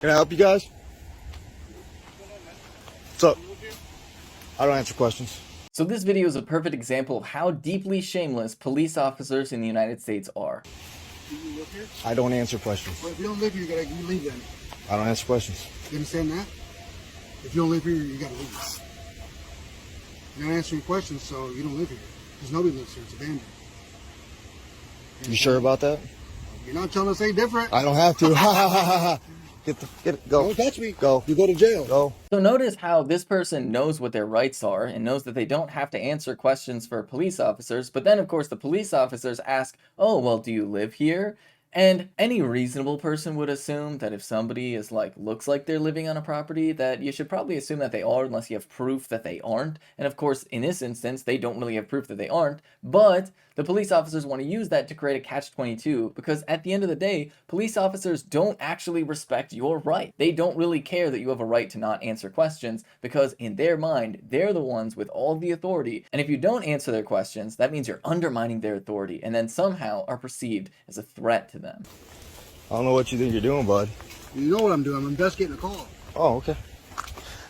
Can I help you guys? What's up? I don't answer questions. So this video is a perfect example of how deeply shameless police officers in the United States are. Do you live here? I don't answer questions. Well, if you don't live here, you leave then. I don't answer questions. You understand that? If you don't live here, you gotta leave. You're not answering questions, so you don't live here. Because nobody lives here. It's abandoned. You sure about that? You're not telling us any different. I don't have to. Ha ha ha ha ha. Get it, go. Don't touch me. Go. You go to jail. Go. So notice how this person knows what their rights are and knows that they don't have to answer questions for police officers, but then of course the police officers ask, oh, well, do you live here? And any reasonable person would assume that if somebody is looks like they're living on a property, that you should probably assume that they are unless you have proof that they aren't. And of course, in this instance, they don't really have proof that they aren't, but the police officers want to use that to create a catch-22 because at the end of the day, police officers don't actually respect your right. They don't really care that you have a right to not answer questions because in their mind, they're the ones with all the authority. And if you don't answer their questions, that means you're undermining their authority and then somehow are perceived as a threat to them. I don't know what you think you're doing, bud. You know what I'm doing. I'm investigating a call. Oh, okay.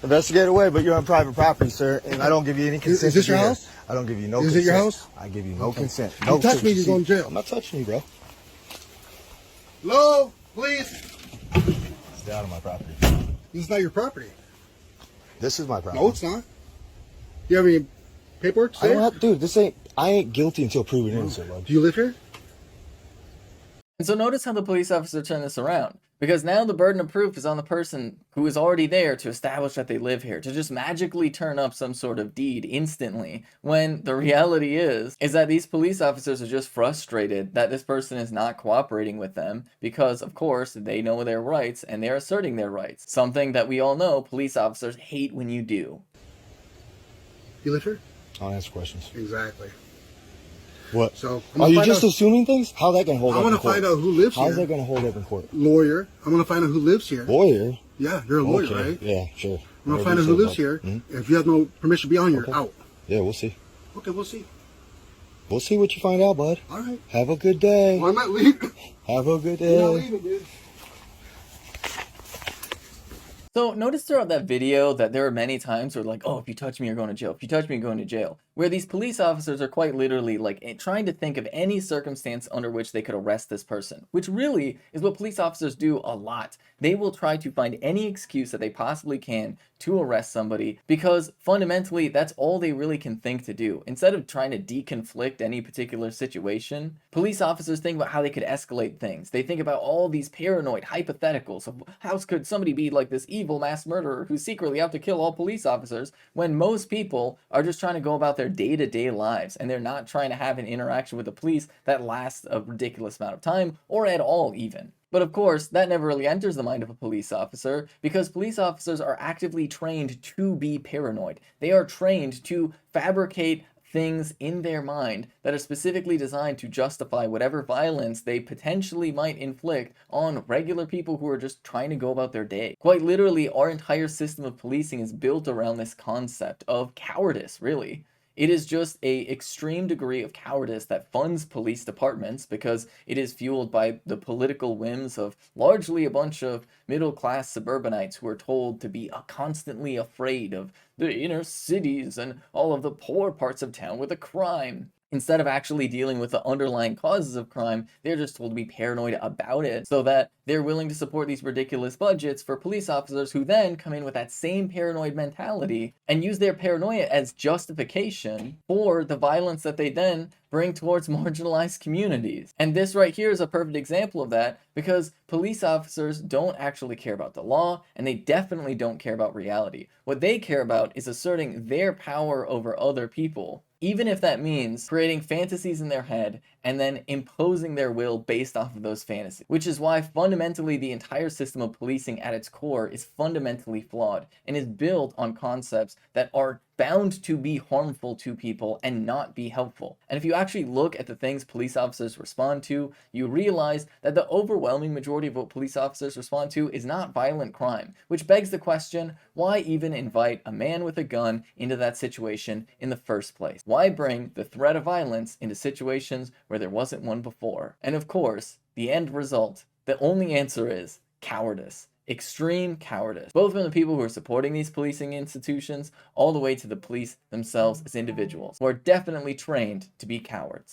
Investigate away, but you're on private property, sir, and I don't give you any consent. Is this your house? I don't give you no consent. Is it your house? I give you no consent. You touch me, you're going to jail. I'm not touching you, bro. Hello? Please? Stay out of my property. This is not your property. This is my property. No, it's not. Do you have any paperwork? I don't have, dude, I ain't guilty until proven innocent, bud. Do you live here? And so notice how the police officer turned this around. Because now the burden of proof is on the person who is already there to establish that they live here, to just magically turn up some sort of deed instantly, when the reality is that these police officers are just frustrated that this person is not cooperating with them because, of course, they know their rights and they're asserting their rights. Something that we all know police officers hate when you do. You live here? I don't answer questions. Exactly. What? So are you just assuming things? How's that going to hold up in court? I want to find out who lives here. How's that going to hold up in court? Lawyer. I'm going to find out who lives here. Lawyer? Yeah, you're a lawyer, okay. right? Yeah, sure. I'm going to find out who lives here. Mm-hmm. If you have no permission to be on here, okay. out. Yeah, we'll see. Okay, we'll see. We'll see what you find out, bud. All right. Have a good day. Well, I might leave. Have a good day. You're not leaving, dude. So notice throughout that video that there are many times where oh, if you touch me, you're going to jail. If you touch me, you're going to jail. Where these police officers are quite literally trying to think of any circumstance under which they could arrest this person, which really is what police officers do a lot. They will try to find any excuse that they possibly can to arrest somebody because fundamentally that's all they really can think to do. Instead of trying to deconflict any particular situation, police officers think about how they could escalate things. They think about all these paranoid hypotheticals of how could somebody be like this evil mass murderer who's secretly out to kill all police officers when most people are just trying to go about their day-to-day lives and they're not trying to have an interaction with the police that lasts a ridiculous amount of time or at all even. But of course, that never really enters the mind of a police officer because police officers are actively trained to be paranoid. They are trained to fabricate things in their mind that are specifically designed to justify whatever violence they potentially might inflict on regular people who are just trying to go about their day. Quite literally, our entire system of policing is built around this concept of cowardice, really. It is just an extreme degree of cowardice that funds police departments because it is fueled by the political whims of largely a bunch of middle-class suburbanites who are told to be constantly afraid of the inner cities and all of the poor parts of town with the crime. Instead of actually dealing with the underlying causes of crime, they're just told to be paranoid about it so that they're willing to support these ridiculous budgets for police officers who then come in with that same paranoid mentality and use their paranoia as justification for the violence that they then bring towards marginalized communities. And this right here is a perfect example of that because police officers don't actually care about the law and they definitely don't care about reality. What they care about is asserting their power over other people, even if that means creating fantasies in their head and then imposing their will based off of those fantasies. Which is why fundamentally the entire system of policing at its core is fundamentally flawed and is built on concepts that are bound to be harmful to people and not be helpful. And if you actually look at the things police officers respond to, you realize that the overwhelming majority of what police officers respond to is not violent crime, which begs the question, why even invite a man with a gun into that situation in the first place? Why bring the threat of violence into situations where there wasn't one before? And of course, the end result, the only answer is cowardice. extreme cowardice, both from the people who are supporting these policing institutions, all the way to the police themselves as individuals, who are definitely trained to be cowards.